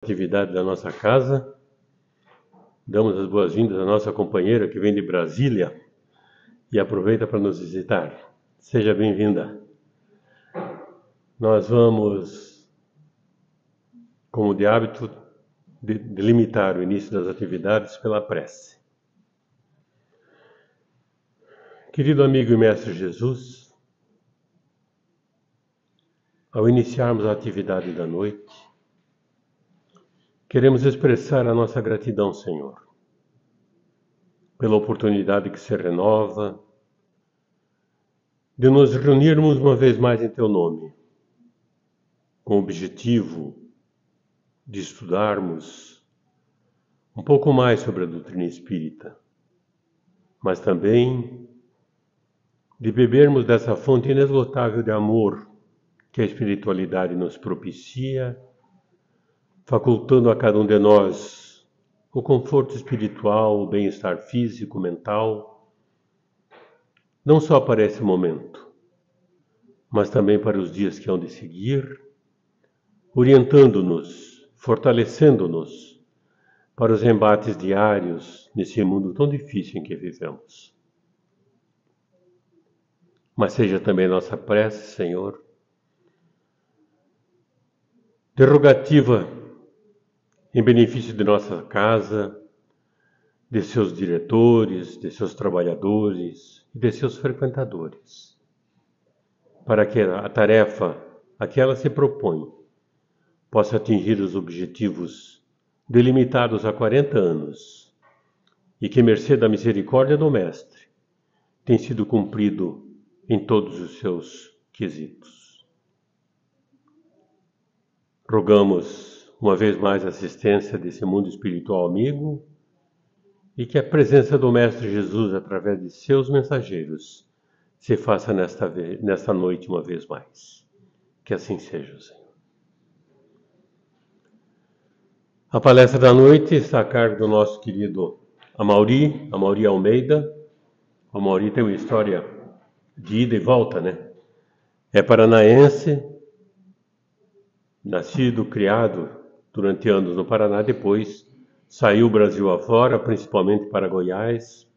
Atividade da nossa casa. Damos as boas-vindas à nossa companheira que vem de Brasília e aproveita para nos visitar. Seja bem-vinda. Nós vamos, como de hábito, delimitar o início das atividades pela prece. Querido amigo e mestre Jesus, ao iniciarmos a atividade da noite, queremos expressar a nossa gratidão, Senhor, pela oportunidade que se renova de nos reunirmos uma vez mais em Teu nome, com o objetivo de estudarmos um pouco mais sobre a doutrina espírita, mas também de bebermos dessa fonte inesgotável de amor que a espiritualidade nos propicia, facultando a cada um de nós o conforto espiritual, o bem-estar físico, mental, não só para esse momento, mas também para os dias que hão de seguir, orientando-nos, fortalecendo-nos para os embates diários nesse mundo tão difícil em que vivemos. Mas seja também nossa prece, Senhor, derrogativa em benefício de nossa casa, de seus diretores, de seus trabalhadores e de seus frequentadores, para que a tarefa a que ela se propõe possa atingir os objetivos delimitados há 40 anos e que, mercê da misericórdia do Mestre, tem sido cumprido em todos os seus quesitos. Rogamos uma vez mais a assistência desse mundo espiritual amigo e que a presença do Mestre Jesus, através de seus mensageiros, se faça nesta noite uma vez mais. Que assim seja, Senhor. A palestra da noite está a cargo do nosso querido Amaury Almeida. O Amaury tem uma história de ida e volta, né? É paranaense, nascido, criado durante anos no Paraná, depois saiu o Brasil afora, principalmente para Goiás,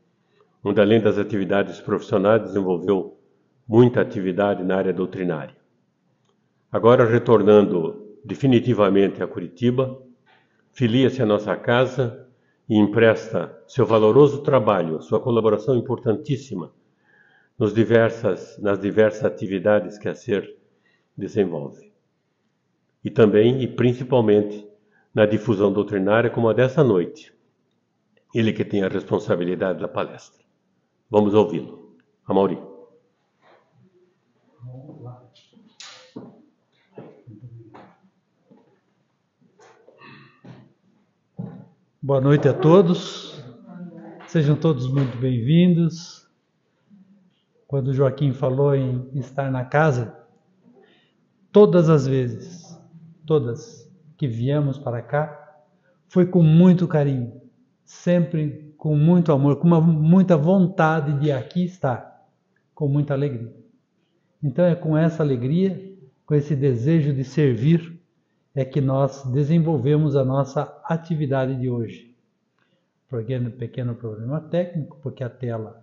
onde além das atividades profissionais desenvolveu muita atividade na área doutrinária. Agora, retornando definitivamente a Curitiba, filia-se à nossa casa e empresta seu valoroso trabalho, sua colaboração importantíssima nas diversas atividades que a SER desenvolve. E também, e principalmente, na difusão doutrinária como a dessa noite. Ele que tem a responsabilidade da palestra. Vamos ouvi-lo. Amaury. Boa noite a todos. Sejam todos muito bem-vindos. Quando o Joaquim falou em estar na casa, todas as vezes, todas que viemos para cá, foi com muito carinho, sempre com muito amor, com muita vontade de aqui estar, com muita alegria. Então é com essa alegria, com esse desejo de servir, é que nós desenvolvemos a nossa atividade de hoje. Pequeno problema técnico, porque a tela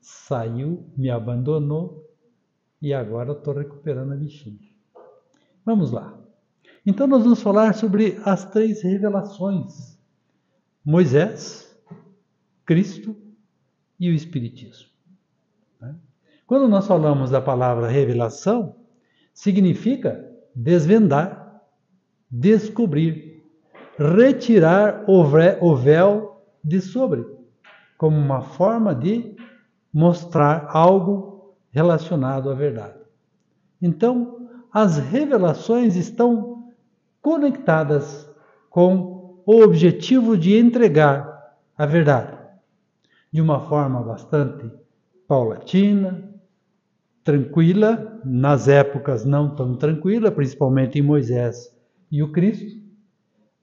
saiu, me abandonou e agora estou recuperando a bichinha. Vamos lá. Então nós vamos falar sobre as 3 revelações: Moisés, Cristo e o Espiritismo. Quando nós falamos da palavra revelação, significa desvendar, descobrir, retirar o véu de sobre, como uma forma de mostrar algo relacionado à verdade. Então, as revelações estão conectadas com o objetivo de entregar a verdade de uma forma bastante paulatina, tranquila, nas épocas não tão tranquila, principalmente em Moisés e o Cristo,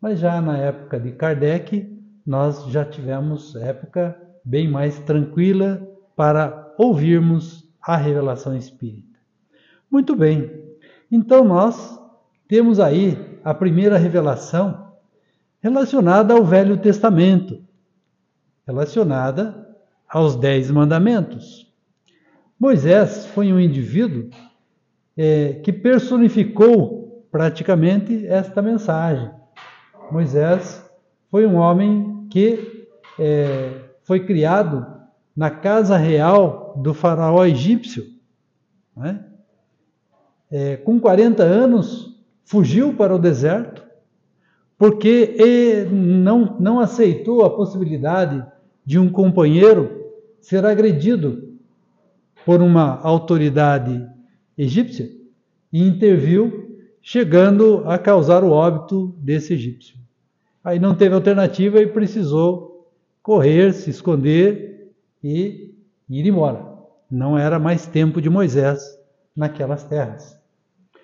mas já na época de Kardec, nós já tivemos época bem mais tranquila para ouvirmos a revelação espírita. Muito bem, então nós temos aí a primeira revelação relacionada ao Velho Testamento, relacionada aos 10 mandamentos. Moisés foi um indivíduo que personificou praticamente esta mensagem. Moisés foi um homem que foi criado na casa real do faraó egípcio. Né? Com 40 anos, fugiu para o deserto, porque não aceitou a possibilidade de um companheiro ser agredido por uma autoridade egípcia e interviu, chegando a causar o óbito desse egípcio. Aí não teve alternativa e precisou correr, se esconder e ir embora. Não era mais tempo de Moisés naquelas terras.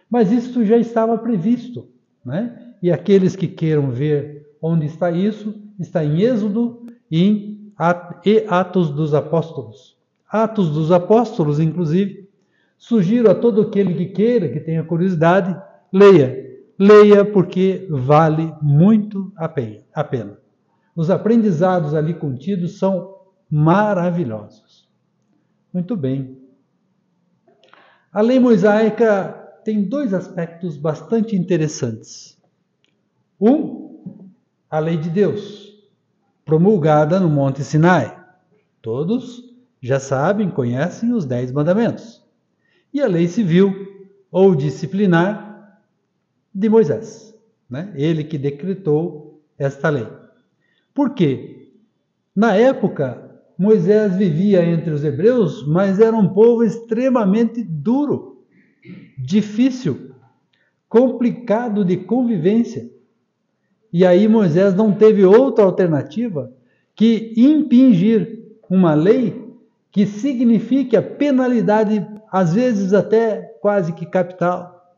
Mas isso já estava previsto, né? E aqueles que queiram ver onde está isso, está em Êxodo e Atos dos Apóstolos. Atos dos Apóstolos, inclusive, sugiro a todo aquele que queira, que tenha curiosidade, leia. Leia porque vale muito a pena. Os aprendizados ali contidos são maravilhosos. Muito bem. A lei mosaica tem 2 aspectos bastante interessantes. A lei de Deus, promulgada no Monte Sinai. Todos já sabem, conhecem os 10 mandamentos. E a lei civil, ou disciplinar, de Moisés. Né? Ele que decretou esta lei. Por quê? Na época, Moisés vivia entre os hebreus, mas era um povo extremamente duro, difícil, complicado de convivência. E aí Moisés não teve outra alternativa que impingir uma lei que signifique a penalidade, às vezes até quase que capital.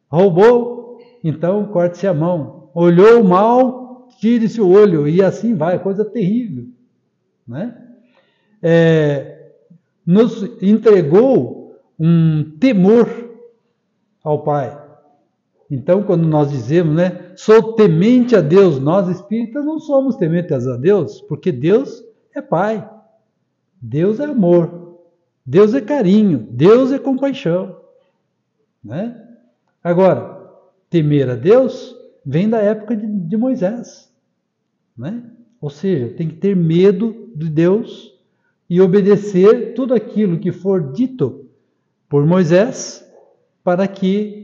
Roubou, então corte-se a mão. Olhou mal, tire-se o olho. E assim vai, coisa terrível. Né? Nos entregou um temor ao Pai. Então, quando nós dizemos, né, sou temente a Deus, nós espíritas não somos tementes a Deus, porque Deus é Pai, Deus é amor, Deus é carinho, Deus é compaixão. Né? Agora, temer a Deus vem da época de Moisés. Né? Ou seja, tem que ter medo de Deus e obedecer tudo aquilo que for dito por Moisés para que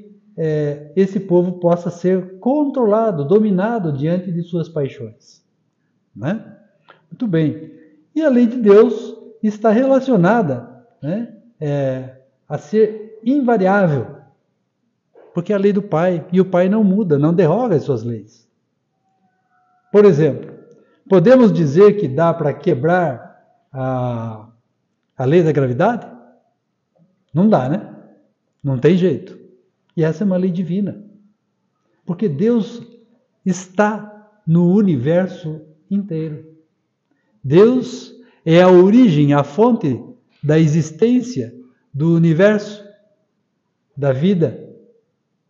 esse povo possa ser controlado, dominado diante de suas paixões. Né? Muito bem. E a lei de Deus está relacionada, né, a ser invariável, porque é a lei do Pai, e o Pai não muda, não derroga as suas leis. Por exemplo, podemos dizer que dá para quebrar a lei da gravidade? Não dá, né? Não tem jeito. E essa é uma lei divina. Porque Deus está no universo inteiro. Deus é a origem, a fonte da existência do universo, da vida,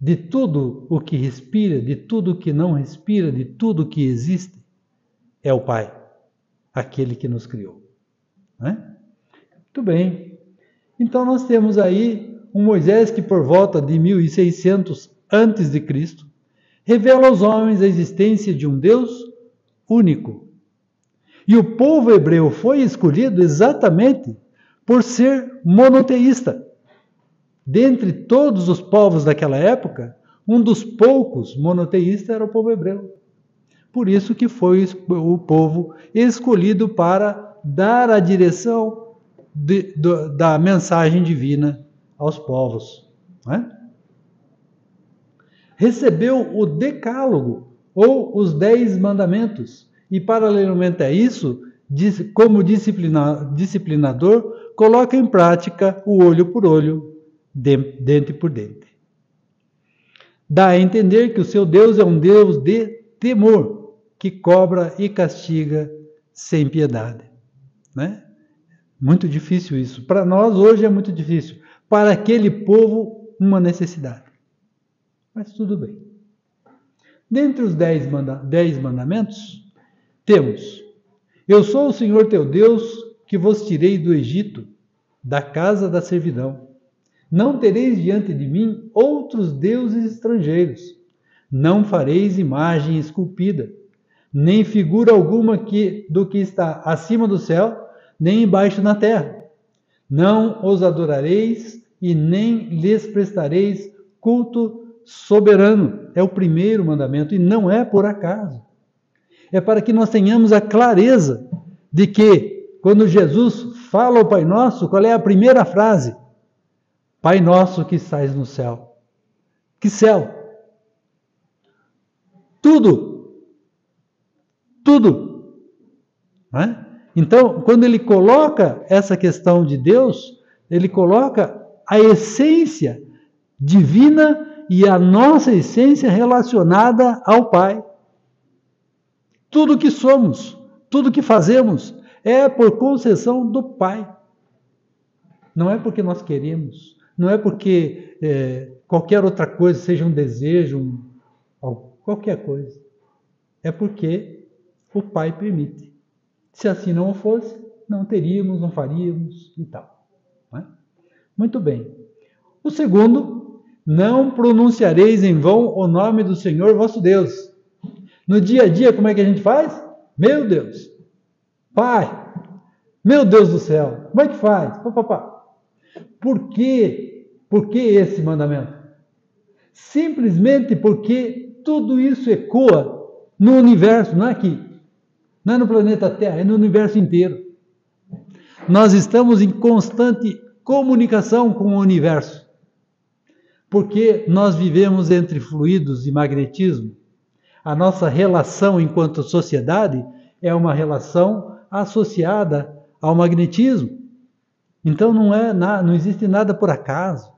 de tudo o que respira, de tudo o que não respira, de tudo o que existe. É o Pai, aquele que nos criou. Né? Muito bem. Então nós temos aí um Moisés que por volta de 1600 a.C. revela aos homens a existência de um Deus único. E o povo hebreu foi escolhido exatamente por ser monoteísta. Dentre todos os povos daquela época, um dos poucos monoteístas era o povo hebreu. Por isso que foi o povo escolhido para dar a direção da mensagem divina aos povos. Né? Recebeu o decálogo, ou os 10 mandamentos, e paralelamente a isso, como disciplinador, coloca em prática o olho por olho, dente por dente. Dá a entender que o seu Deus é um Deus de temor, que cobra e castiga sem piedade. Né? Muito difícil isso. Para nós hoje é muito difícil. Para aquele povo, uma necessidade. Mas tudo bem. Dentre os 10 mandamentos, temos: eu sou o Senhor teu Deus, que vos tirei do Egito, da casa da servidão. Não tereis diante de mim outros deuses estrangeiros. Não fareis imagem esculpida, nem figura alguma do que está acima do céu, nem embaixo na terra. Não os adorareis e nem lhes prestareis culto soberano. É o primeiro mandamento e não é por acaso. É para que nós tenhamos a clareza de que, quando Jesus fala ao Pai Nosso, qual é a primeira frase? Pai Nosso que estais no céu. Que céu? Tudo. Tudo. Não é? Então, quando ele coloca essa questão de Deus, ele coloca a essência divina e a nossa essência relacionada ao Pai. Tudo que somos, tudo que fazemos é por concessão do Pai. Não é porque nós queremos, não é porque qualquer outra coisa, seja um desejo, qualquer coisa. É porque o Pai permite. Se assim não fosse, não teríamos, não faríamos e tal. Não é? Muito bem. O segundo, não pronunciareis em vão o nome do Senhor vosso Deus. No dia a dia, como é que a gente faz? Meu Deus, Pai, meu Deus do céu, como é que faz? Por quê? Por que esse mandamento? Simplesmente porque tudo isso ecoa no universo, não é aqui. Não é no planeta Terra, é no universo inteiro. Nós estamos em constante comunicação com o universo. Porque nós vivemos entre fluidos e magnetismo. A nossa relação enquanto sociedade é uma relação associada ao magnetismo. Então não existe nada por acaso.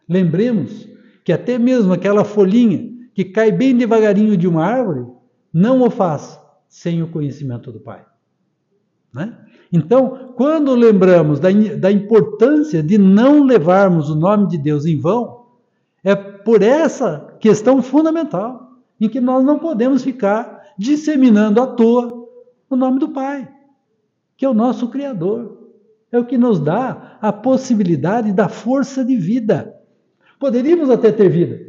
Lembremos que até mesmo aquela folhinha que cai bem devagarinho de uma árvore, não o faz sem o conhecimento do Pai. Né? Então, quando lembramos da importância de não levarmos o nome de Deus em vão, é por essa questão fundamental, em que nós não podemos ficar disseminando à toa o nome do Pai, que é o nosso Criador. É o que nos dá a possibilidade da força de vida. Poderíamos até ter vida,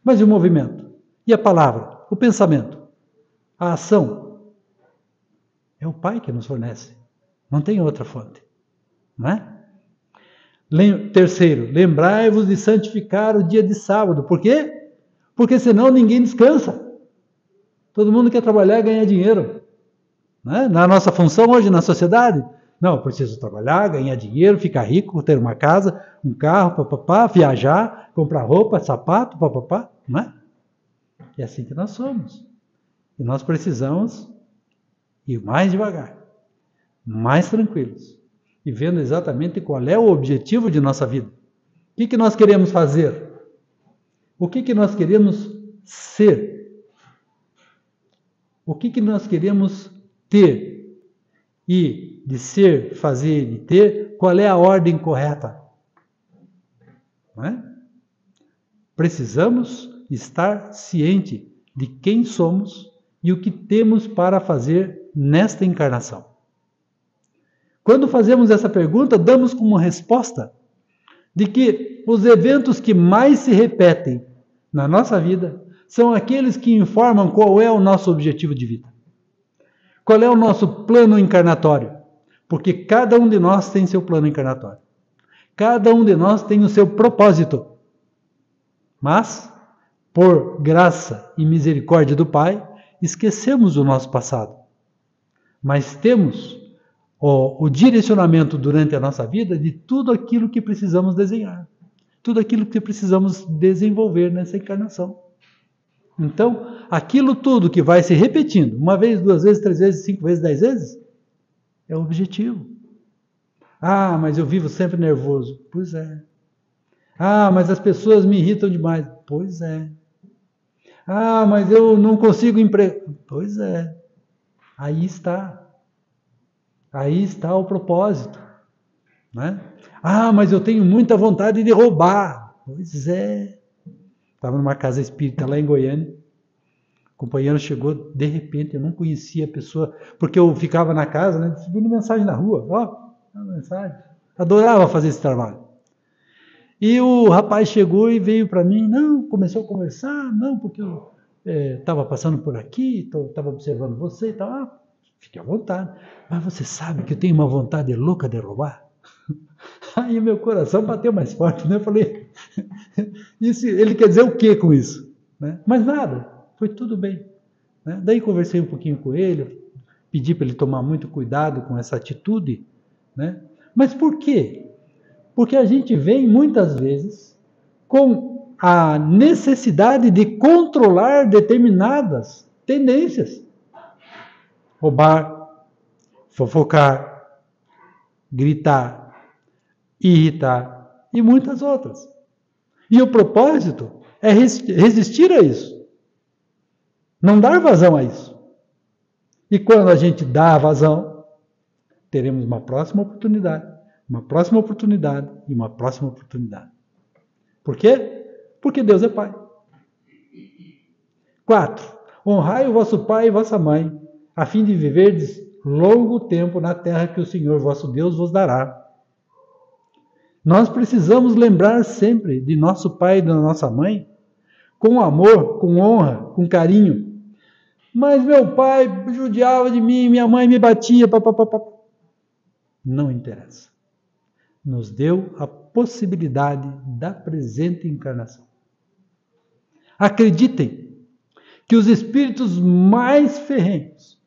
mas e o movimento? E a palavra? O pensamento? A ação? É o Pai que nos fornece. Não tem outra fonte. Não é? Terceiro, lembrai-vos de santificar o dia de sábado. Por quê? Porque senão ninguém descansa. Todo mundo quer trabalhar e ganhar dinheiro. Não é? Na nossa função hoje na sociedade, não, eu preciso trabalhar, ganhar dinheiro, ficar rico, ter uma casa, um carro, viajar, comprar roupa, sapato, não é? É assim que nós somos. E nós precisamos ir mais devagar, mais tranquilos, e vendo exatamente qual é o objetivo de nossa vida. O que nós queremos fazer? O que nós queremos ser? O que nós queremos ter? E de ser, fazer e ter, qual é a ordem correta? Não é? Precisamos estar ciente de quem somos e o que temos para fazer nesta encarnação. Quando fazemos essa pergunta, damos como resposta de que os eventos que mais se repetem na nossa vida são aqueles que informam qual é o nosso objetivo de vida. Qual é o nosso plano encarnatório? Porque cada um de nós tem seu plano encarnatório. Cada um de nós tem o seu propósito. Mas, por graça e misericórdia do Pai, esquecemos o nosso passado. Mas temos o direcionamento durante a nossa vida de tudo aquilo que precisamos desenhar. Tudo aquilo que precisamos desenvolver nessa encarnação. Então, aquilo tudo que vai se repetindo, 1 vez, 2 vezes, 3 vezes, 5 vezes, 10 vezes, é o objetivo. Ah, mas eu vivo sempre nervoso. Pois é. Ah, mas as pessoas me irritam demais. Pois é. Ah, mas eu não consigo emprego. Pois é. Aí está. Aí está o propósito. Né? Ah, mas eu tenho muita vontade de roubar. Pois é. Estava numa casa espírita lá em Goiânia. companheiro chegou de repente, eu não conhecia a pessoa, porque eu ficava na casa, né, distribuindo mensagem na rua, uma mensagem. Adorava fazer esse trabalho. E o rapaz chegou e veio para mim, começou a conversar, porque eu estava passando por aqui, estava observando você e tal. Fique à vontade. Mas você sabe que eu tenho uma vontade louca de roubar? Aí o meu coração bateu mais forte, né? Eu falei, ele quer dizer o que com isso? Né? Mas nada, foi tudo bem. Né? Daí conversei um pouquinho com ele, pedi para ele tomar muito cuidado com essa atitude. Né? Mas por quê? Porque a gente vem muitas vezes com a necessidade de controlar determinadas tendências. Roubar, fofocar, gritar, irritar e muitas outras. E o propósito é resistir a isso. Não dar vazão a isso. E quando a gente dá vazão, teremos uma próxima oportunidade, uma próxima oportunidade e uma próxima oportunidade. Por quê? Porque Deus é Pai. 4. Honrai o vosso pai e vossa mãe, a fim de viverdes longo tempo na terra que o Senhor vosso Deus vos dará. Nós precisamos lembrar sempre de nosso pai e da nossa mãe, com amor, com honra, com carinho. Mas meu pai judiava de mim, minha mãe me batia, papapá. Não interessa. Nos deu a possibilidade da presente encarnação. Acreditem que os espíritos mais ferrenhos,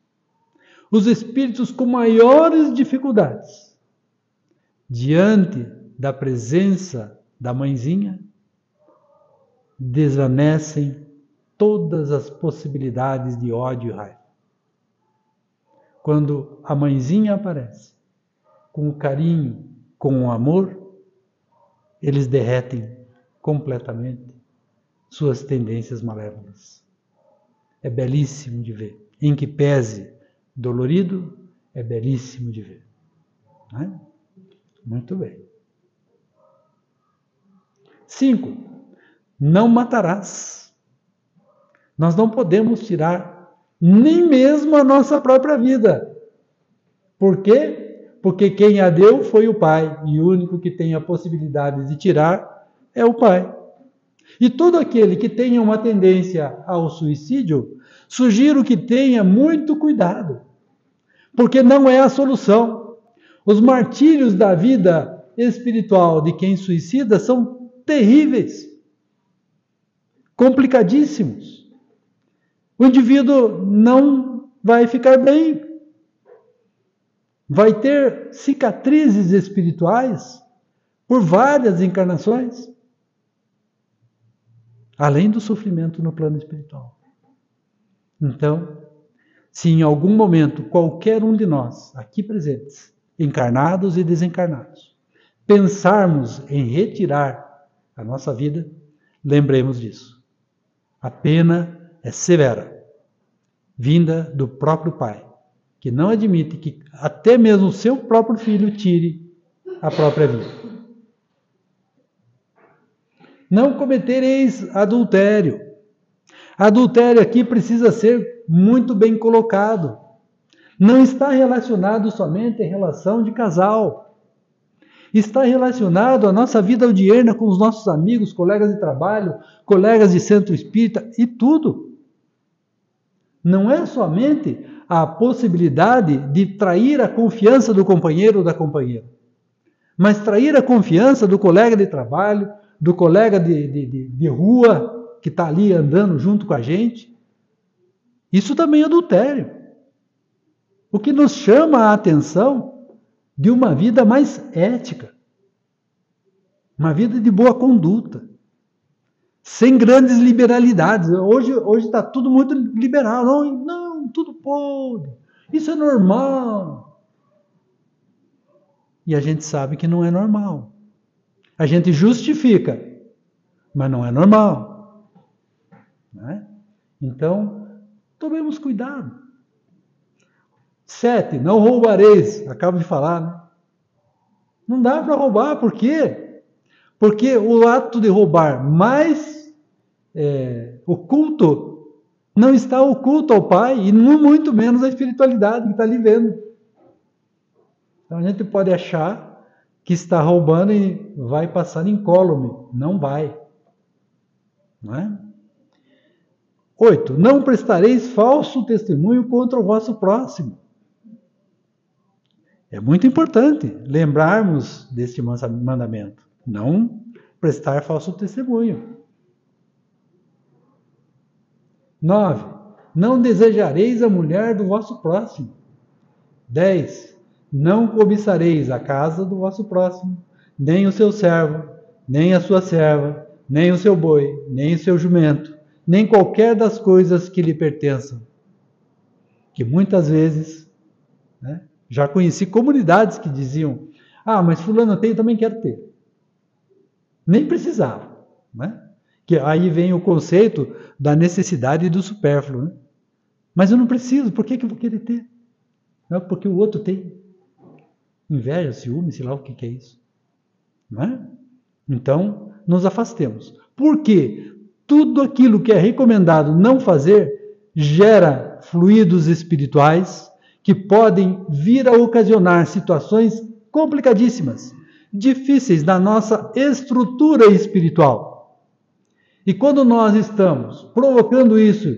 os espíritos com maiores dificuldades, diante da presença da mãezinha, desvanecem todas as possibilidades de ódio e raiva. Quando a mãezinha aparece, com o carinho, com o amor, eles derretem completamente suas tendências malévolas. É belíssimo de ver. Em que pese dolorido, é belíssimo de ver. Não é? Muito bem. 5. Não matarás. Nós não podemos tirar nem mesmo a nossa própria vida. Por quê? Porque quem a deu foi o Pai, e o único que tem a possibilidade de tirar é o Pai. E todo aquele que tenha uma tendência ao suicídio, sugiro que tenha muito cuidado, porque não é a solução. Os martírios da vida espiritual de quem suicida são terríveis, complicadíssimos. O indivíduo não vai ficar bem. Vai ter cicatrizes espirituais por várias encarnações, além do sofrimento no plano espiritual. Então, se em algum momento qualquer um de nós, aqui presentes, encarnados e desencarnados, pensarmos em retirar a nossa vida, lembremos disso. A pena é severa, vinda do próprio Pai, que não admite que até mesmo o seu próprio filho tire a própria vida. Não cometereis adultério. Adultério aqui precisa ser muito bem colocado. Não está relacionado somente à relação de casal. Está relacionado à nossa vida odierna com os nossos amigos, colegas de trabalho, colegas de centro espírita e tudo. Não é somente a possibilidade de trair a confiança do companheiro ou da companheira, mas trair a confiança do colega de trabalho, do colega de rua que está ali andando junto com a gente. Isso também é adultério. O que nos chama a atenção de uma vida mais ética, uma vida de boa conduta, sem grandes liberalidades. Hoje está tudo muito liberal. Não, tudo pode. Isso é normal. E a gente sabe que não é normal. A gente justifica, mas não é normal. Não é? Então, tomemos cuidado. 7. Não roubareis. Acabo de falar, né? Não dá para roubar. Por quê? Porque o ato de roubar mais oculto não está oculto ao Pai e muito menos a espiritualidade que está ali vendo. Então a gente pode achar que está roubando e vai passar incólume. Não vai. Não é? 8. Não prestareis falso testemunho contra o vosso próximo. É muito importante lembrarmos deste mandamento. Não prestar falso testemunho. 9. Não desejareis a mulher do vosso próximo. 10. Não cobiçareis a casa do vosso próximo, nem o seu servo, nem a sua serva, nem o seu boi, nem o seu jumento, nem qualquer das coisas que lhe pertençam. Que muitas vezes, né, já conheci comunidades que diziam: mas fulano tem, eu também quero ter. Nem precisava, né? Que aí vem o conceito da necessidade e do supérfluo, né? Mas eu não preciso, por que eu vou querer ter? Não, porque o outro tem. Inveja, ciúme, sei lá o que é isso. Não é? Então, nos afastemos. Porque tudo aquilo que é recomendado não fazer gera fluidos espirituais que podem vir a ocasionar situações complicadíssimas, difíceis na nossa estrutura espiritual. E quando nós estamos provocando isso,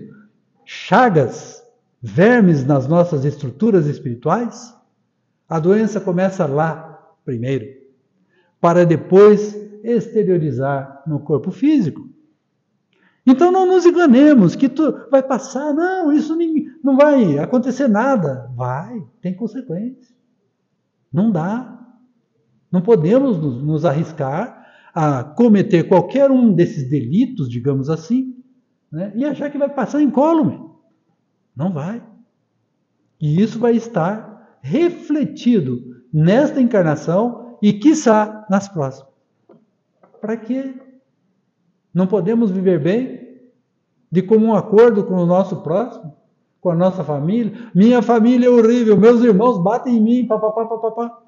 chagas, vermes nas nossas estruturas espirituais, a doença começa lá primeiro, para depois exteriorizar no corpo físico. Então não nos enganemos que vai passar, não, isso não vai acontecer nada. Vai, tem consequência. Não dá. Não podemos nos arriscar a cometer qualquer um desses delitos, digamos assim, né, e achar que vai passar incólume. Não vai. E isso vai estar refletido nesta encarnação e, quiçá, nas próximas. Para quê? Não podemos viver bem de comum acordo com o nosso próximo, com a nossa família? Minha família é horrível, meus irmãos batem em mim, papapá.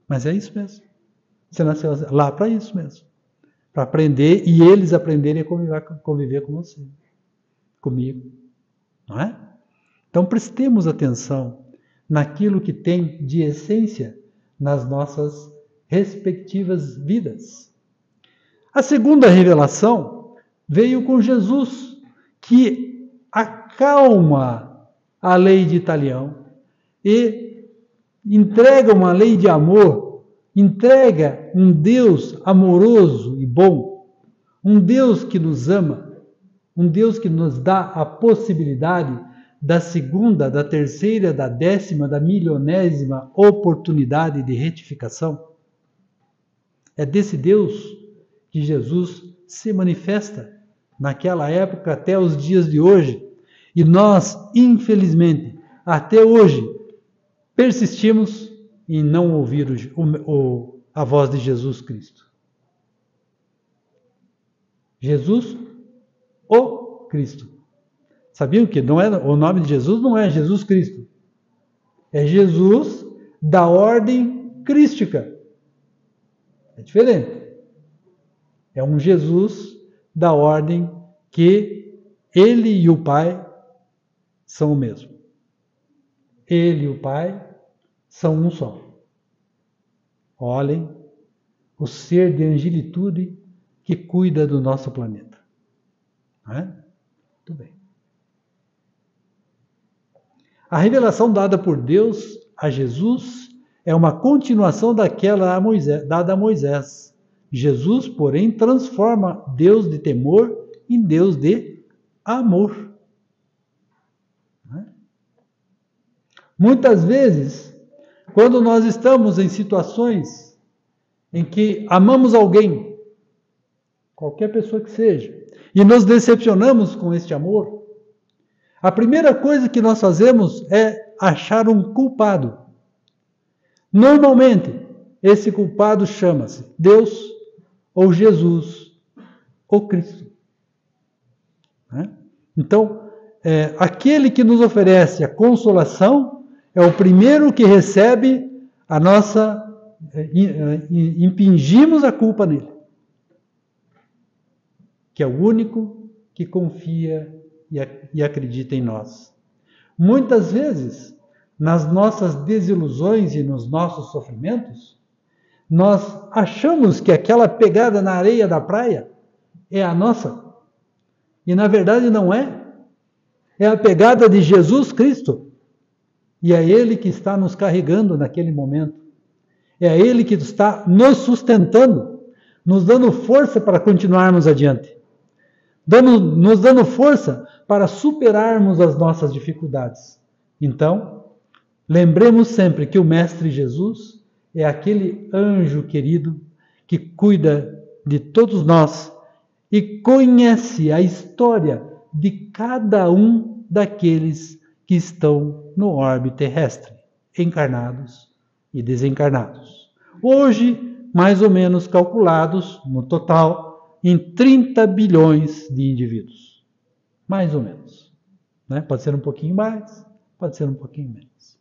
Mas é isso mesmo. Você nasceu lá para isso mesmo. Para aprender e eles aprenderem a conviver com você, comigo. Não é? Então prestemos atenção naquilo que tem de essência nas nossas respectivas vidas. A segunda revelação veio com Jesus, que acalma a lei de Italião e entrega uma lei de amor, entrega um Deus amoroso e bom, um Deus que nos ama, um Deus que nos dá a possibilidade da segunda, da terceira, da 10ª, da milionésima oportunidade de retificação. É desse Deus que Jesus se manifesta naquela época até os dias de hoje. E nós, infelizmente, até hoje, persistimos em não ouvir a voz de Jesus Cristo. Jesus, o Cristo. Sabiam que o nome de Jesus não é Jesus Cristo? É Jesus da ordem crística. É diferente. É um Jesus da ordem que ele e o Pai são o mesmo. Ele e o Pai são um só. Olhem o ser de angelitude que cuida do nosso planeta. Não é? Muito bem. A revelação dada por Deus a Jesus é uma continuação daquela dada a Moisés. Jesus, porém, transforma Deus de temor em Deus de amor. Muitas vezes, quando nós estamos em situações em que amamos alguém, qualquer pessoa que seja, e nos decepcionamos com este amor, a primeira coisa que nós fazemos é achar um culpado. Normalmente, esse culpado chama-se Deus ou Jesus ou Cristo. Então, aquele que nos oferece a consolação é o primeiro que recebe a nossa... impingimos a culpa nele. Que é o único que confia e acredita em nós. Muitas vezes, nas nossas desilusões e nos nossos sofrimentos, nós achamos que aquela pegada na areia da praia é a nossa. E na verdade não é. É a pegada de Jesus Cristo. E é Ele que está nos carregando naquele momento. É Ele que está nos sustentando, nos dando força para continuarmos adiante. Nos dando força para superarmos as nossas dificuldades. Então, lembremos sempre que o Mestre Jesus é aquele anjo querido que cuida de todos nós e conhece a história de cada um daqueles que estão no orbe terrestre, encarnados e desencarnados. Hoje, mais ou menos calculados, no total, em 30 bilhões de indivíduos. Mais ou menos. Né? Pode ser um pouquinho mais, pode ser um pouquinho menos.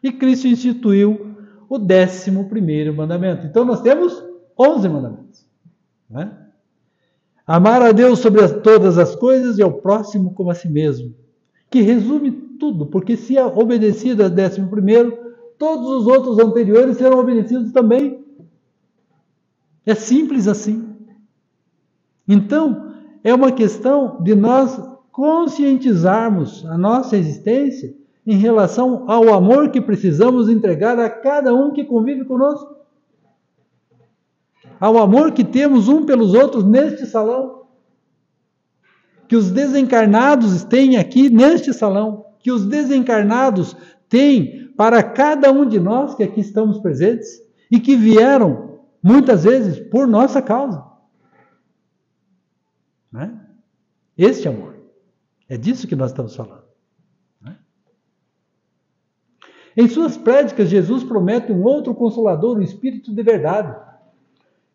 E Cristo instituiu o 11º mandamento. Então nós temos 11 mandamentos. Né? Amar a Deus sobre todas as coisas e ao próximo como a si mesmo. Que resume tudo, porque se é obedecido ao 11º, todos os outros anteriores serão obedecidos também. É simples assim. Então, é uma questão de nós conscientizarmos a nossa existência em relação ao amor que precisamos entregar a cada um que convive conosco. Ao amor que temos um pelos outros neste salão. Que os desencarnados têm aqui neste salão. Que os desencarnados têm para cada um de nós que aqui estamos presentes e que vieram, muitas vezes, por nossa causa. Né? Este amor. É disso que nós estamos falando. Né? Em suas prédicas, Jesus promete um outro Consolador, o Espírito de verdade,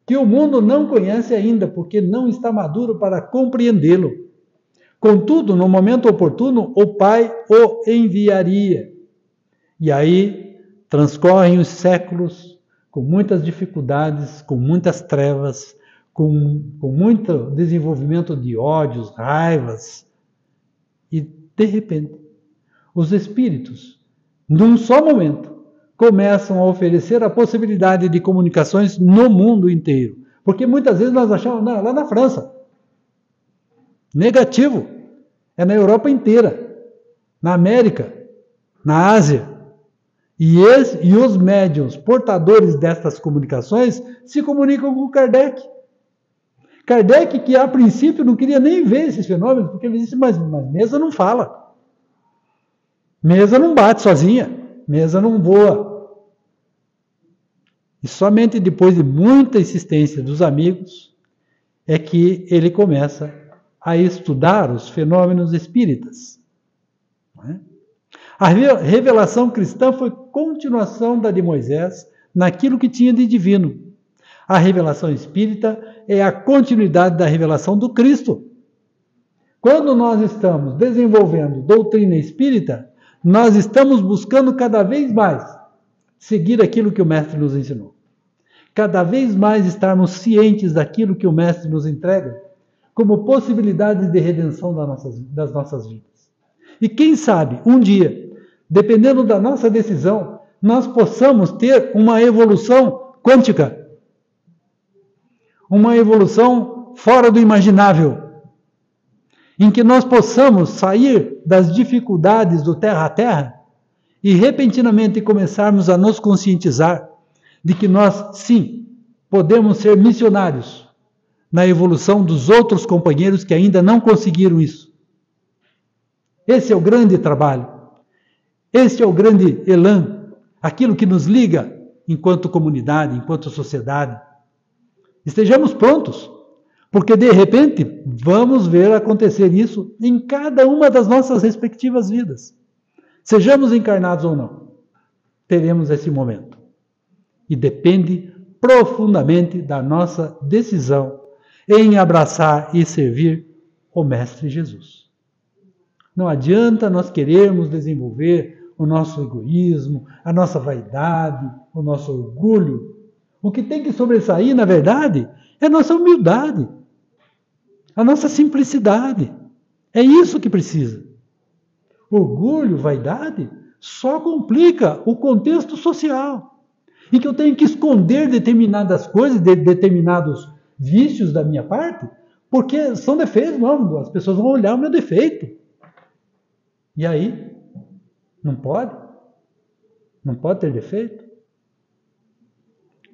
que o mundo não conhece ainda, porque não está maduro para compreendê-lo. Contudo, no momento oportuno, o Pai o enviaria. E aí transcorrem os séculos com muitas dificuldades, com muitas trevas, com muito desenvolvimento de ódios, raivas. E, de repente, os espíritos, num só momento, começam a oferecer a possibilidade de comunicações no mundo inteiro. Porque muitas vezes nós achamos, não, lá na França. Negativo. É na Europa inteira. Na América. Na Ásia. E os médiuns portadores destas comunicações se comunicam com Kardec. Kardec, que a princípio não queria nem ver esses fenômenos, porque ele disse, mas mesa não fala. Mesa não bate sozinha. Mesa não voa. E somente depois de muita insistência dos amigos é que ele começa a estudar os fenômenos espíritas. A revelação cristã foi continuação da de Moisés naquilo que tinha de divino. A revelação espírita é a continuidade da revelação do Cristo. Quando nós estamos desenvolvendo doutrina espírita, nós estamos buscando cada vez mais seguir aquilo que o Mestre nos ensinou. Cada vez mais estarmos cientes daquilo que o Mestre nos entrega como possibilidades de redenção das nossas vidas. E quem sabe, um dia, dependendo da nossa decisão, nós possamos ter uma evolução quântica. Uma evolução fora do imaginável. Em que nós possamos sair das dificuldades do terra a terra e repentinamente começarmos a nos conscientizar de que nós, sim, podemos ser missionários na evolução dos outros companheiros que ainda não conseguiram isso. Esse é o grande trabalho. Esse é o grande elan, aquilo que nos liga enquanto comunidade, enquanto sociedade. Estejamos prontos, porque de repente vamos ver acontecer isso em cada uma das nossas respectivas vidas. Sejamos encarnados ou não, teremos esse momento. E depende profundamente da nossa decisão em abraçar e servir o Mestre Jesus. Não adianta nós querermos desenvolver o nosso egoísmo, a nossa vaidade, o nosso orgulho. O que tem que sobressair, na verdade, é a nossa humildade, a nossa simplicidade, É isso que precisa. Orgulho, vaidade, só complica o contexto social. Em que eu tenho que esconder determinadas coisas, determinados vícios da minha parte, porque são defeitos, não, as pessoas vão olhar o meu defeito. E aí? Não pode? Não pode ter defeito?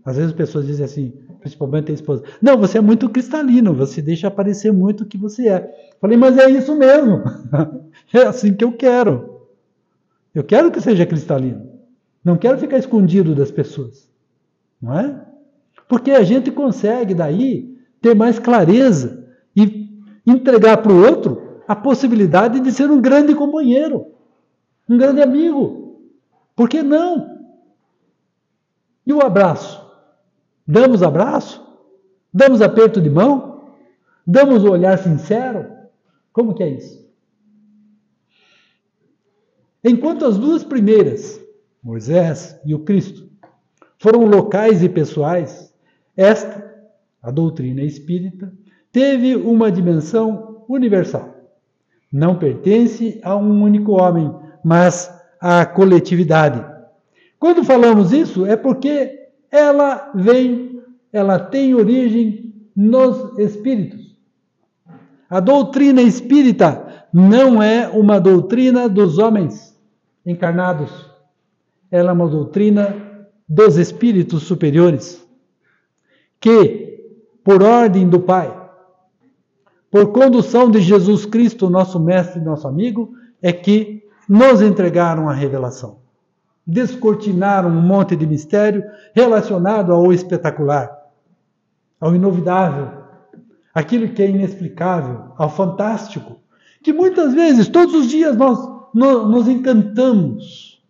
Às vezes as pessoas dizem assim, principalmente a esposa, não, você é muito cristalino, você deixa aparecer muito o que você é. Falei, mas é isso mesmo. É assim que eu quero. Eu quero que seja cristalino. Não quero ficar escondido das pessoas. Não é? Porque a gente consegue daí ter mais clareza e entregar para o outro a possibilidade de ser um grande companheiro, um grande amigo. Por que não? E o abraço? Damos abraço? Damos aperto de mão? Damos o olhar sincero? Como que é isso? Enquanto as duas primeiras, Moisés e o Cristo, foram locais e pessoais, esta, a doutrina espírita, teve uma dimensão universal. Não pertence a um único homem, mas à coletividade. Quando falamos isso, é porque ela tem origem nos espíritos. A doutrina espírita não é uma doutrina dos homens encarnados. Ela é uma doutrina dos espíritos superiores, que, por ordem do Pai, por condução de Jesus Cristo, nosso mestre e nosso amigo, é que nos entregaram a revelação. Descortinaram um monte de mistério relacionado ao espetacular, ao inovidável, aquilo que é inexplicável, ao fantástico, que muitas vezes, todos os dias, nós nos encantamos.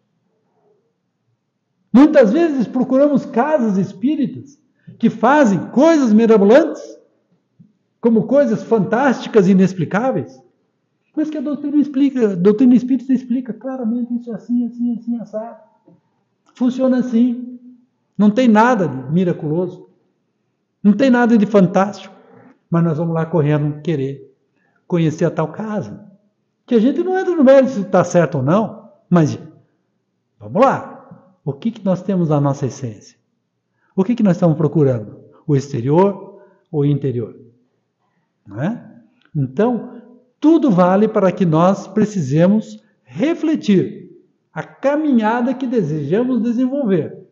Muitas vezes procuramos casas espíritas que fazem coisas mirabolantes, como coisas fantásticas e inexplicáveis, mas que a doutrina espírita explica claramente isso é assim, assim, assim, assado. Funciona assim. Não tem nada de miraculoso. Não tem nada de fantástico. Mas nós vamos lá correndo querer conhecer a tal casa. Que a gente não entra no mérito se está certo ou não, mas vamos lá. O que nós temos na nossa essência? O que nós estamos procurando? O exterior ou o interior? Não é? Então, tudo vale para que nós precisemos refletir a caminhada que desejamos desenvolver.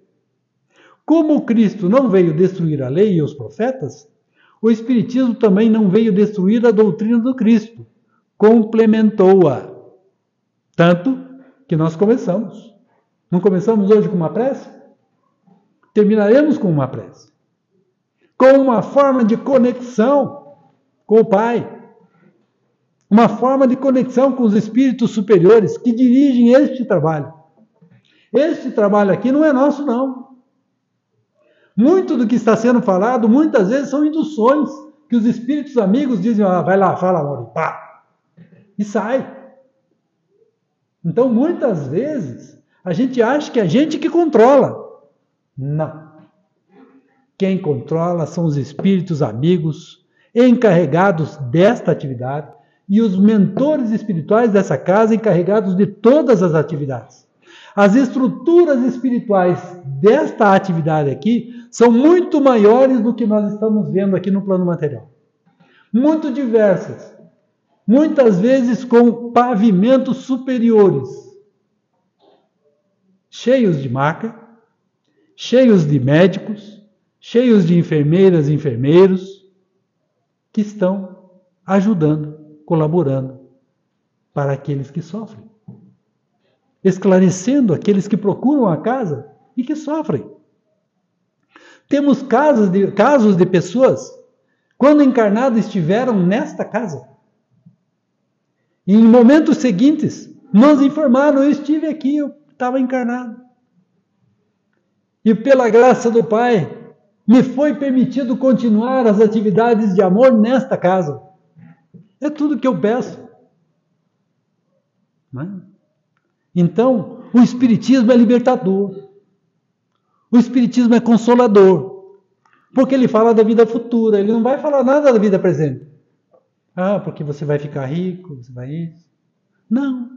Como Cristo não veio destruir a lei e os profetas, o Espiritismo também não veio destruir a doutrina do Cristo, complementou-a. Tanto que nós começamos. Não começamos hoje com uma prece? Terminaremos com uma prece. Com uma forma de conexão com o Pai. Uma forma de conexão com os espíritos superiores que dirigem este trabalho. Este trabalho aqui não é nosso, não. Muito do que está sendo falado, muitas vezes, são induções que os espíritos amigos dizem, vai lá, fala, amor, e pá. E sai. Então, muitas vezes, a gente acha que é a gente que controla. Não. Quem controla são os espíritos amigos encarregados desta atividade e os mentores espirituais dessa casa encarregados de todas as atividades. As estruturas espirituais desta atividade aqui são muito maiores do que nós estamos vendo aqui no plano material. Muito diversas. Muitas vezes com pavimentos superiores. Cheios de maca, cheios de médicos, cheios de enfermeiras e enfermeiros, que estão ajudando, colaborando para aqueles que sofrem. Esclarecendo aqueles que procuram a casa e que sofrem. Temos casos de pessoas, quando encarnadas, estiveram nesta casa. E em momentos seguintes, nos informaram, eu estive aqui, eu estava encarnado. E pela graça do Pai, me foi permitido continuar as atividades de amor nesta casa. É tudo que eu peço. Não é? Então, o Espiritismo é libertador. O Espiritismo é consolador. Porque ele fala da vida futura, ele não vai falar nada da vida presente. Ah, porque você vai ficar rico, você vai isso. Não,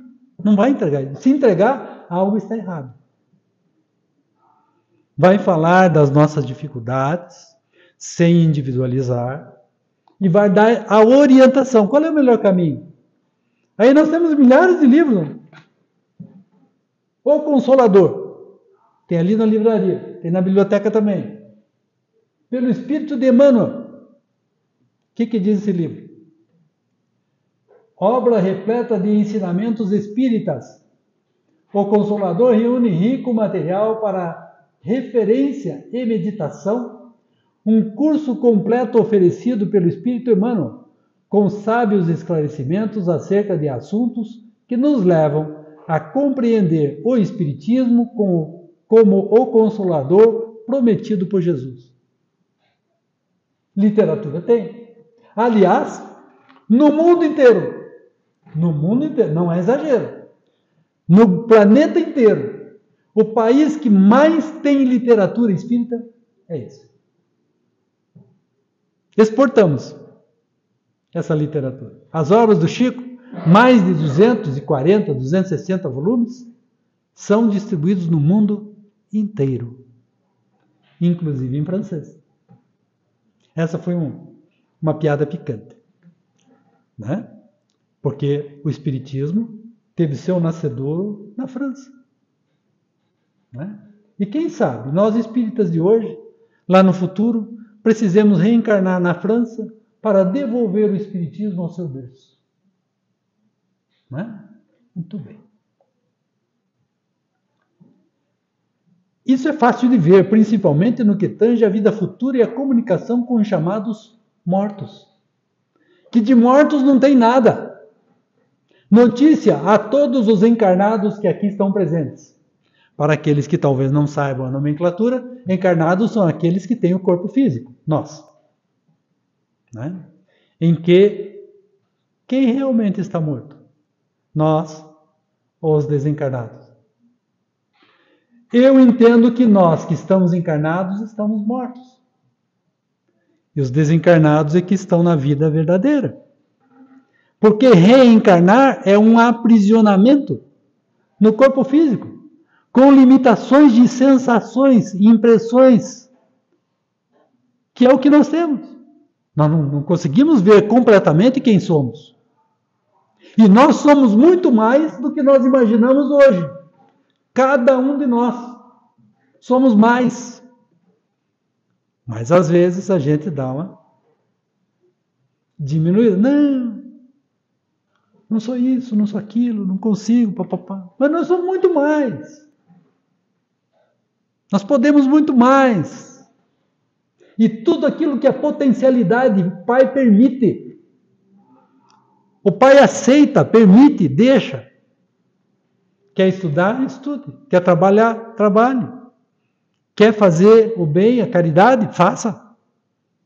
não vai entregar. Se entregar, algo está errado. Vai falar das nossas dificuldades, sem individualizar, e vai dar a orientação. Qual é o melhor caminho? Aí nós temos milhares de livros. O Consolador. Tem ali na livraria. Tem na biblioteca também. Pelo Espírito de Emmanuel. O que diz esse livro? Obra repleta de ensinamentos espíritas. O Consolador reúne rico material para referência e meditação. Um curso completo oferecido pelo Espírito Emmanuel, com sábios esclarecimentos acerca de assuntos que nos levam a compreender o Espiritismo como o Consolador prometido por Jesus. Literatura tem. Aliás, no mundo inteiro, não é exagero, no planeta inteiro, o país que mais tem literatura espírita é esse. Exportamos essa literatura. As obras do Chico, mais de 240, 260 volumes, são distribuídos no mundo inteiro, inclusive em francês. Essa foi uma piada picante, né? Porque o Espiritismo teve seu nascedouro na França, né? E quem sabe, nós espíritas de hoje, lá no futuro, precisemos reencarnar na França para devolver o Espiritismo ao seu berço. Né? Muito bem. Isso é fácil de ver, principalmente no que tange a vida futura e a comunicação com os chamados mortos. Que de mortos não tem nada. Notícia a todos os encarnados que aqui estão presentes. Para aqueles que talvez não saibam a nomenclatura, encarnados são aqueles que têm o corpo físico, nós. Né? Em que quem realmente está morto? Nós ou os desencarnados? Eu entendo que nós que estamos encarnados estamos mortos. E os desencarnados é que estão na vida verdadeira. Porque reencarnar é um aprisionamento no corpo físico, com limitações de sensações e impressões, que é o que nós temos. Nós não conseguimos ver completamente quem somos. E nós somos muito mais do que nós imaginamos hoje. Cada um de nós somos mais. Mas às vezes a gente dá uma diminuída. Não sou isso, não sou aquilo, não consigo, papapá. Mas nós somos muito mais. Nós podemos muito mais. E tudo aquilo que a potencialidade o Pai permite. O Pai aceita, permite, deixa. Quer estudar? Estude. Quer trabalhar? Trabalhe. Quer fazer o bem, a caridade? Faça.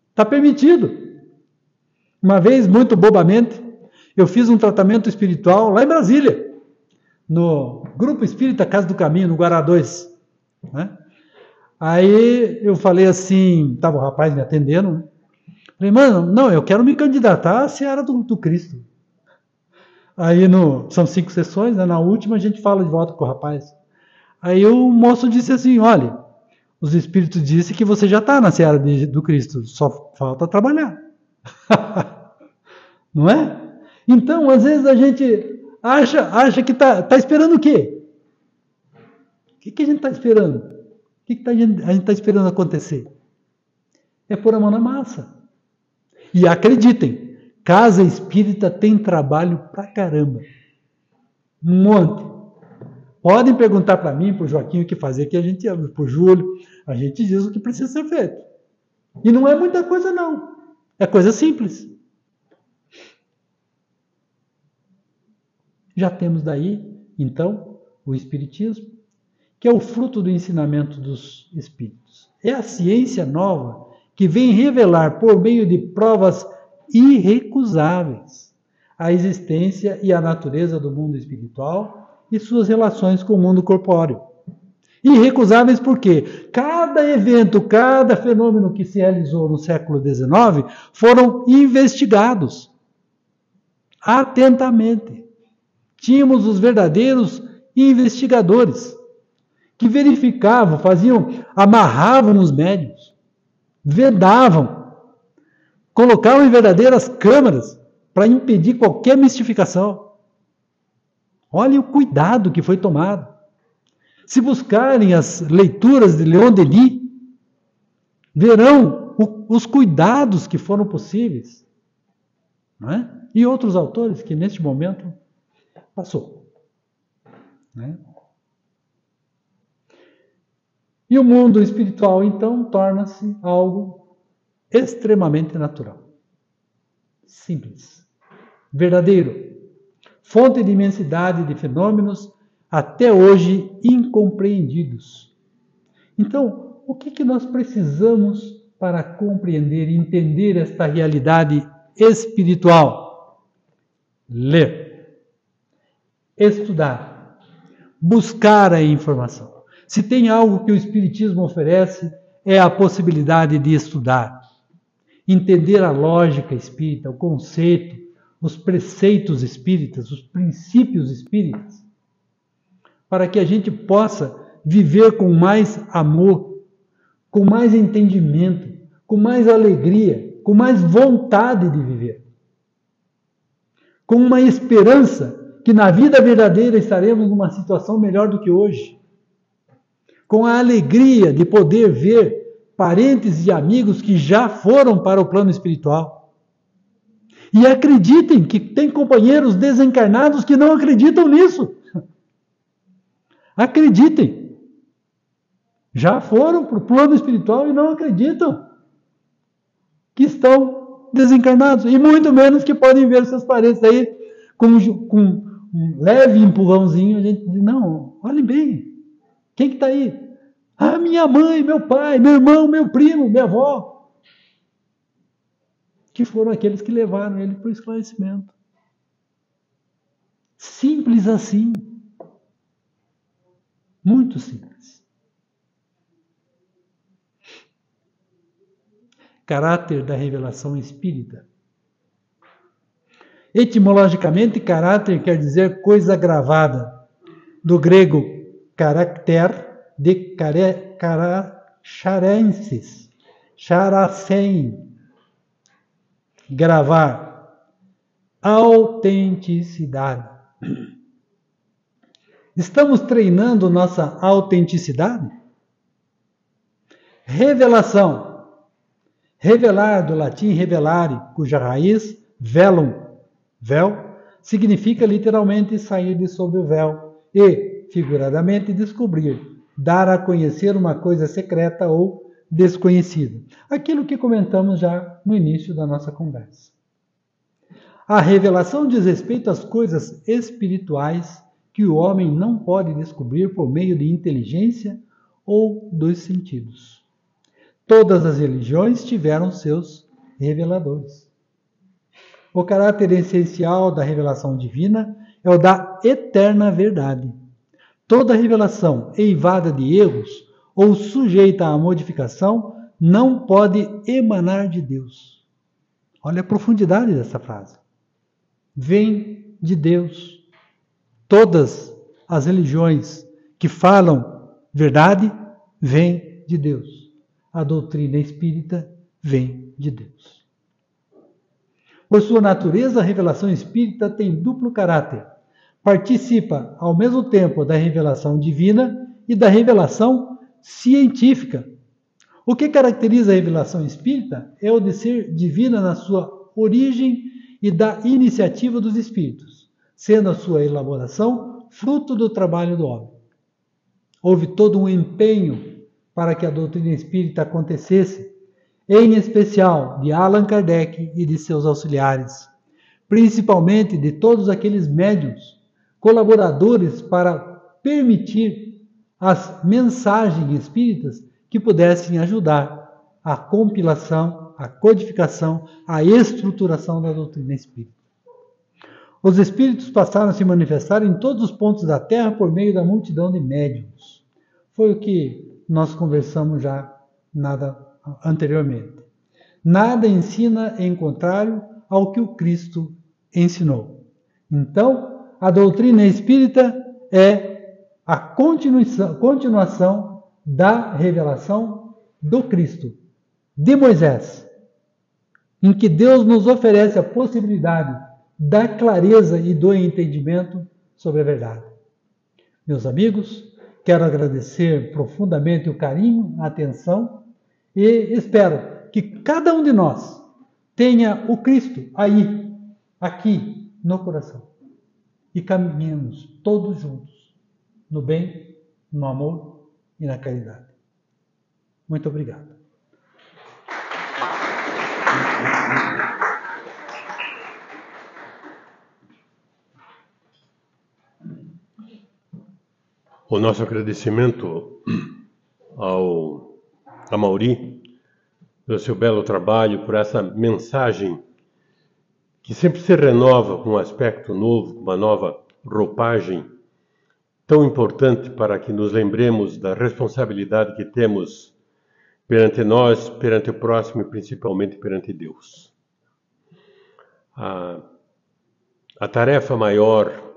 Está permitido. Uma vez, muito bobamente, eu fiz um tratamento espiritual lá em Brasília, no Grupo Espírita Casa do Caminho, no Guará 2. Né? Aí eu falei assim, estava o rapaz me atendendo, né? Falei, mano, não, eu quero me candidatar à Seara do Cristo. Aí são 5 sessões, né? Na última a gente fala de volta com o rapaz. Aí o moço disse assim, olha, os espíritos disseram que você já está na Seara do Cristo, só falta trabalhar. Não é? Então, às vezes a gente acha que está esperando o quê? O que a gente está esperando? O que a gente está esperando acontecer? É pôr a mão na massa. E acreditem, casa espírita tem trabalho pra caramba. Um monte. Podem perguntar para mim, para o Joaquim, o que fazer, que a gente, para o Júlio, a gente diz o que precisa ser feito. E não é muita coisa, não. É coisa simples. Já temos daí, então, o Espiritismo, que é o fruto do ensinamento dos Espíritos. É a ciência nova que vem revelar, por meio de provas irrecusáveis, a existência e a natureza do mundo espiritual e suas relações com o mundo corpóreo. Irrecusáveis porque cada evento, cada fenômeno que se realizou no século XIX foram investigados. atentamente. Tínhamos os verdadeiros investigadores que verificavam, amarravam os médiuns, vedavam, colocavam em verdadeiras câmaras para impedir qualquer mistificação. Olha o cuidado que foi tomado. Se buscarem as leituras de Leon Denis, verão os cuidados que foram possíveis. Não é? E outros autores que neste momento passou. Não é? E o mundo espiritual, então, torna-se algo extremamente natural. Simples. Verdadeiro. Fonte de imensidade de fenômenos até hoje incompreendidos. Então, o que nós precisamos para compreender e entender esta realidade espiritual? Ler. Estudar. Buscar a informação. Se tem algo que o Espiritismo oferece, é a possibilidade de estudar. Entender a lógica espírita, o conceito, os preceitos espíritas, os princípios espíritas, para que a gente possa viver com mais amor, com mais entendimento, com mais alegria, com mais vontade de viver. Com uma esperança que na vida verdadeira estaremos numa situação melhor do que hoje. Com a alegria de poder ver parentes e amigos que já foram para o plano espiritual. E acreditem que tem companheiros desencarnados que não acreditam nisso. Acreditem. Já foram para o plano espiritual e não acreditam que estão desencarnados. E muito menos que podem ver seus parentes aí com um leve empurrãozinho. A gente diz, não, olhem bem. Quem que está aí? Ah, minha mãe, meu pai, meu irmão, meu primo, minha avó. Que foram aqueles que levaram ele para o esclarecimento. Simples assim. Muito simples. Caráter da revelação espírita. Etimologicamente, caráter quer dizer coisa gravada. Do grego, caracter, de charenses, characem, gravar, autenticidade. Estamos treinando nossa autenticidade? Revelação. Revelar, do latim revelare, cuja raiz, velum, véu, significa literalmente sair de sob o véu e, figuradamente, descobrir, dar a conhecer uma coisa secreta ou desconhecida. Aquilo que comentamos já no início da nossa conversa. A revelação diz respeito às coisas espirituais que o homem não pode descobrir por meio de inteligência ou dos sentidos. Todas as religiões tiveram seus reveladores. O caráter essencial da revelação divina é o da eterna verdade. Toda revelação eivada de erros ou sujeita à modificação não pode emanar de Deus. Olha a profundidade dessa frase. Vem de Deus. Todas as religiões que falam verdade vêm de Deus. A doutrina espírita vem de Deus. Por sua natureza, a revelação espírita tem duplo caráter. Participa ao mesmo tempo da revelação divina e da revelação científica. O que caracteriza a revelação espírita é o de ser divina na sua origem e da iniciativa dos espíritos, sendo a sua elaboração fruto do trabalho do homem. Houve todo um empenho para que a doutrina espírita acontecesse, em especial de Allan Kardec e de seus auxiliares, principalmente de todos aqueles médiuns, colaboradores para permitir as mensagens espíritas que pudessem ajudar a compilação, a codificação, a estruturação da doutrina espírita. Os espíritos passaram a se manifestar em todos os pontos da Terra por meio da multidão de médiuns. Foi o que nós conversamos já anteriormente. Nada ensina em contrário ao que o Cristo ensinou. Então, a doutrina espírita é a continuação da revelação do Cristo, de Moisés, em que Deus nos oferece a possibilidade da clareza e do entendimento sobre a verdade. Meus amigos, quero agradecer profundamente o carinho, a atenção e espero que cada um de nós tenha o Cristo aí, aqui, no coração. E caminhemos todos juntos, no bem, no amor e na caridade. Muito obrigado. O nosso agradecimento ao Amaury pelo seu belo trabalho, por essa mensagem que sempre se renova com um aspecto novo, com uma nova roupagem, tão importante para que nos lembremos da responsabilidade que temos perante nós, perante o próximo e principalmente perante Deus. A tarefa maior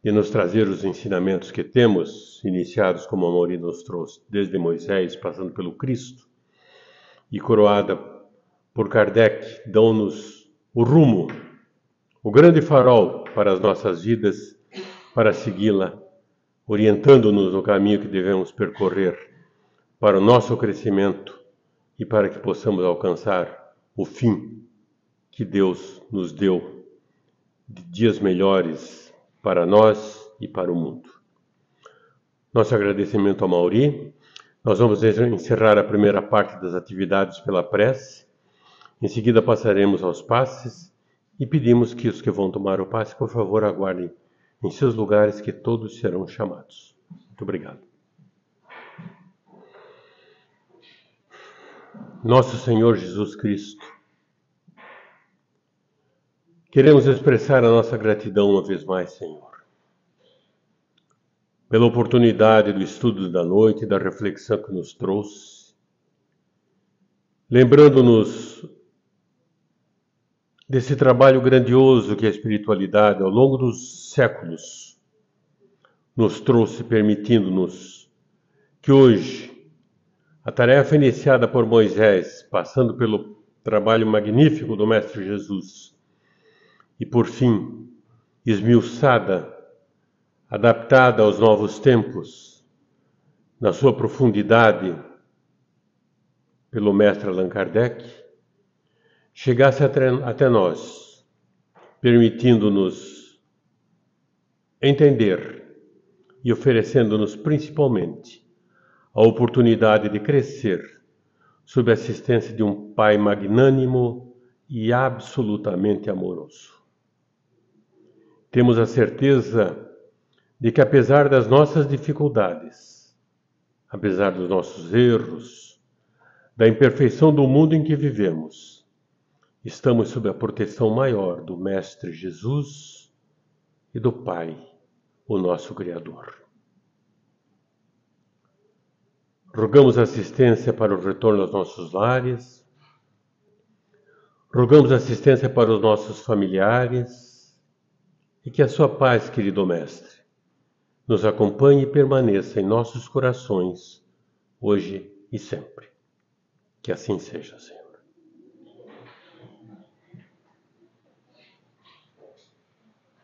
de nos trazer os ensinamentos que temos, iniciados como a Amaury nos trouxe, desde Moisés, passando pelo Cristo, e coroada por Kardec, dão-nos o rumo, o grande farol para as nossas vidas, para segui-la, orientando-nos no caminho que devemos percorrer para o nosso crescimento e para que possamos alcançar o fim que Deus nos deu de dias melhores para nós e para o mundo. Nosso agradecimento ao Amaury. Nós vamos encerrar a primeira parte das atividades pela prece. Em seguida passaremos aos passes e pedimos que os que vão tomar o passe, por favor, aguardem em seus lugares que todos serão chamados. Muito obrigado. Nosso Senhor Jesus Cristo, queremos expressar a nossa gratidão uma vez mais, Senhor, pela oportunidade do estudo da noite e da reflexão que nos trouxe, lembrando-nos desse trabalho grandioso que a espiritualidade, ao longo dos séculos, nos trouxe, permitindo-nos que hoje a tarefa iniciada por Moisés, passando pelo trabalho magnífico do Mestre Jesus, e por fim, esmiuçada, adaptada aos novos tempos, na sua profundidade, pelo Mestre Allan Kardec, chegasse até nós, permitindo-nos entender e oferecendo-nos principalmente a oportunidade de crescer sob a assistência de um Pai magnânimo e absolutamente amoroso. Temos a certeza de que, apesar das nossas dificuldades, apesar dos nossos erros, da imperfeição do mundo em que vivemos, estamos sob a proteção maior do Mestre Jesus e do Pai, o nosso Criador. Rogamos assistência para o retorno aos nossos lares, rogamos assistência para os nossos familiares e que a sua paz, querido Mestre, nos acompanhe e permaneça em nossos corações, hoje e sempre. Que assim seja, Senhor.